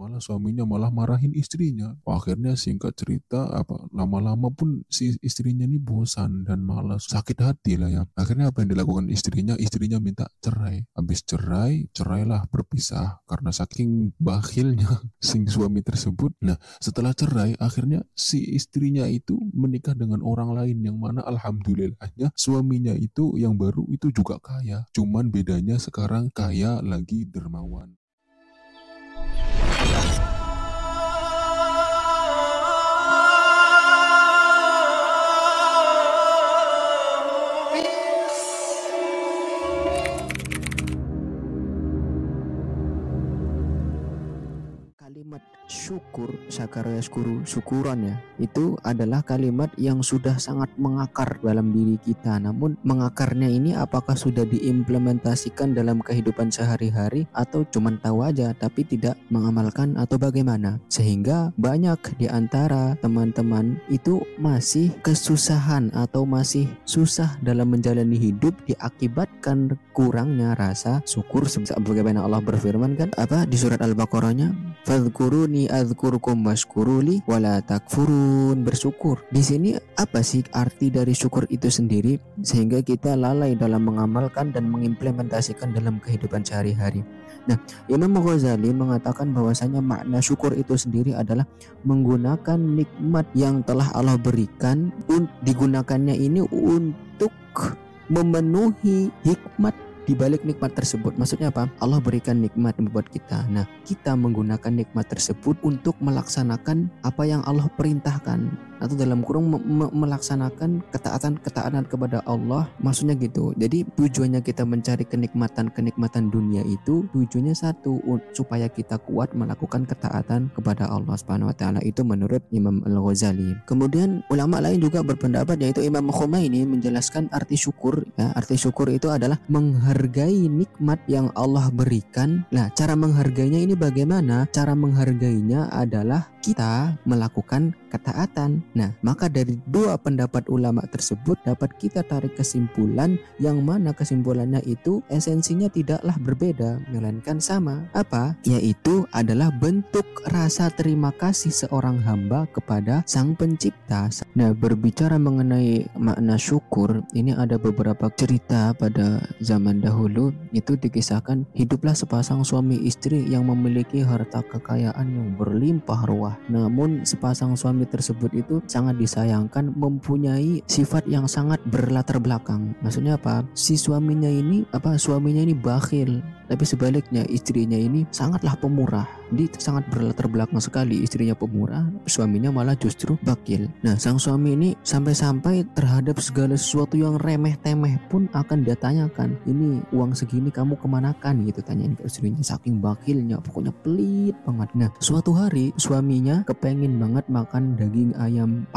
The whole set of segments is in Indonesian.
Malah suaminya malah marahin istrinya. Akhirnya singkat cerita lama-lama pun si istrinya ini bosan dan malas, sakit hati lah ya. Akhirnya apa yang dilakukan istrinya? Istrinya minta cerai. Habis cerai, cerailah, berpisah karena saking bakhilnya si suami tersebut. Nah, setelah cerai akhirnya si istrinya itu menikah dengan orang lain, yang mana alhamdulillahnya suaminya itu yang baru itu juga kaya. Cuman bedanya sekarang kaya lagi dermawan. Kalimat syukur, syakara yaskuru, syukuran ya, itu adalah kalimat yang sudah sangat mengakar dalam diri kita. Namun mengakarnya ini apakah sudah diimplementasikan dalam kehidupan sehari-hari atau cuman tahu aja tapi tidak mengamalkan atau bagaimana? Sehingga banyak di antara teman-teman itu masih kesusahan atau masih susah dalam menjalani hidup diakibatkan kurangnya rasa syukur. Sebagaimana Allah berfirman kan di surat Al-Baqarahnya, fadhkuruni adzkurkum washkuruli wala takfurun, bersyukur. Di sini apa sih arti dari syukur itu sendiri sehingga kita lalai dalam mengamalkan dan mengimplementasikan dalam kehidupan sehari-hari. Nah, Imam Ghazali mengatakan bahwasanya makna syukur itu sendiri adalah menggunakan nikmat yang telah Allah berikan, digunakannya ini untuk memenuhi hikmat di balik nikmat tersebut. Maksudnya apa? Allah berikan nikmat buat kita. Nah, kita menggunakan nikmat tersebut untuk melaksanakan apa yang Allah perintahkan, atau dalam kurung melaksanakan ketaatan kepada Allah. Maksudnya gitu. Jadi tujuannya kita mencari kenikmatan dunia itu tujuannya satu, supaya kita kuat melakukan ketaatan kepada Allah Subhanahu wa taala. Itu menurut Imam Al-Ghazali. Kemudian ulama lain juga berpendapat, yaitu Imam Khomeini menjelaskan arti syukur ya. Arti syukur itu adalah menghargai nikmat yang Allah berikan. Nah, cara menghargainya ini bagaimana? Cara menghargainya adalah kita melakukan ketaatan. Nah, maka dari dua pendapat ulama tersebut dapat kita tarik kesimpulan, yang mana kesimpulannya itu esensinya tidaklah berbeda melainkan sama. Apa? Yaitu adalah bentuk rasa terima kasih seorang hamba kepada Sang Pencipta. Nah, berbicara mengenai makna syukur, ini ada beberapa cerita pada zaman dahulu. Itu dikisahkan, hiduplah sepasang suami istri yang memiliki harta kekayaan yang berlimpah ruah. Namun sepasang suami tersebut itu sangat disayangkan, mempunyai sifat yang sangat berlatar belakang. Maksudnya apa? Si suaminya ini bakhil, tapi sebaliknya istrinya ini sangatlah pemurah. Dia sangat berlatar belakang sekali, istrinya pemurah, suaminya malah justru bakhil. Nah, sang suami ini sampai-sampai terhadap segala sesuatu yang remeh-temeh pun akan dia tanyakan, ini uang segini kamu kemanakan gitu, tanyain ke istrinya, saking bakhilnya, pokoknya pelit banget. Nah, suatu hari suaminya kepengen banget makan daging ayam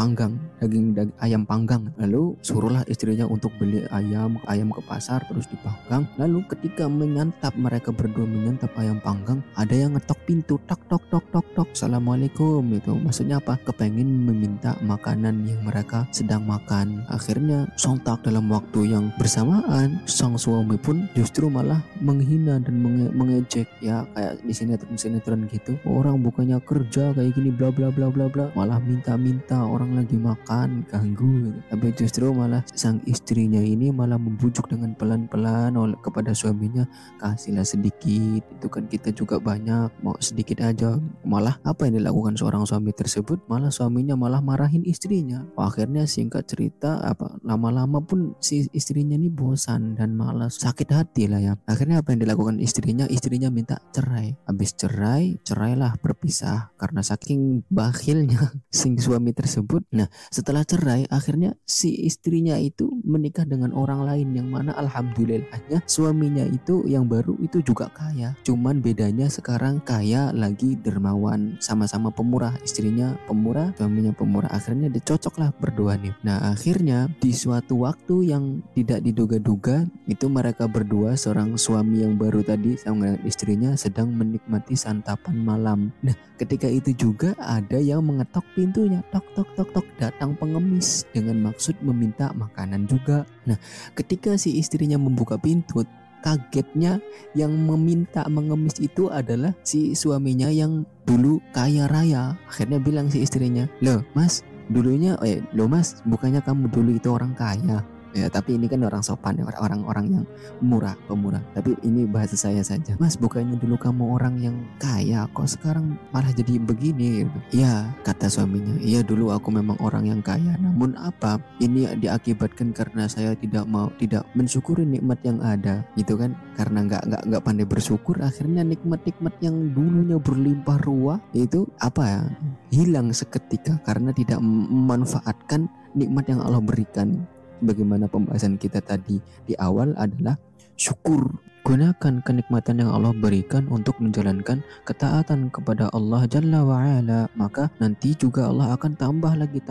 panggang. Lalu suruhlah istrinya untuk beli ayam ke pasar, terus dipanggang. Lalu ketika mereka berdua menyantap ayam panggang, ada yang ngetok pintu, tok tok tok tok tok, assalamualaikum. Itu maksudnya apa? Kepengen meminta makanan yang mereka sedang makan. Akhirnya sontak dalam waktu yang bersamaan, sang suami pun justru malah menghina dan mengejek ya, kayak di sinetron gitu. Orang bukannya kerja kayak gini, bla bla bla bla bla, malah minta orang lagi makan ganggu gitu. Tapi justru malah sang istrinya ini malah membujuk dengan pelan-pelan kepada suaminya, kasihlah sedikit, itu kan kita juga banyak, mau sedikit aja. Malah apa yang dilakukan seorang suami tersebut? Malah suaminya malah marahin istrinya. Akhirnya singkat cerita lama-lama pun si istrinya ini bosan dan malas, sakit hati lah ya. Akhirnya apa yang dilakukan istrinya? Istrinya minta cerai. Habis cerai, cerailah, berpisah karena saking bakhilnya si suami tersebut. Nah, setelah cerai akhirnya si istrinya itu menikah dengan orang lain, yang mana alhamdulillahnya suaminya itu yang baru itu juga kaya. Cuman bedanya sekarang kaya lagi dermawan, sama-sama pemurah, istrinya pemurah, suaminya pemurah. Akhirnya dicocoklah berdua nih. Nah, akhirnya di suatu waktu yang tidak diduga-duga, itu mereka berdua, seorang suami yang baru tadi sama istrinya sedang menikmati santapan malam. Nah, ketika itu juga ada yang mengetok pintunya, tok tok tok tok, datang pengemis dengan maksud meminta makanan juga. Nah, ketika si istrinya membuka pintu, kagetnya yang meminta mengemis itu adalah si suaminya yang dulu kaya raya. Akhirnya bilang si istrinya, loh mas, bukannya kamu dulu itu orang kaya? Ya, tapi ini kan orang sopan ya, orang-orang yang pemurah. Tapi ini bahasa saya saja. Mas, bukannya dulu kamu orang yang kaya, kok sekarang malah jadi begini? Iya, kata suaminya. Iya, dulu aku memang orang yang kaya. Namun apa? Ini diakibatkan karena saya tidak mensyukuri nikmat yang ada, gitu kan? Karena nggak pandai bersyukur, akhirnya nikmat-nikmat yang dulunya berlimpah ruah itu hilang seketika karena tidak memanfaatkan nikmat yang Allah berikan. Bagaimana pembahasan kita tadi di awal adalah syukur. Gunakan kenikmatan yang Allah berikan untuk menjalankan ketaatan kepada Allah Jalla wa'ala, maka nanti juga Allah akan tambah lagi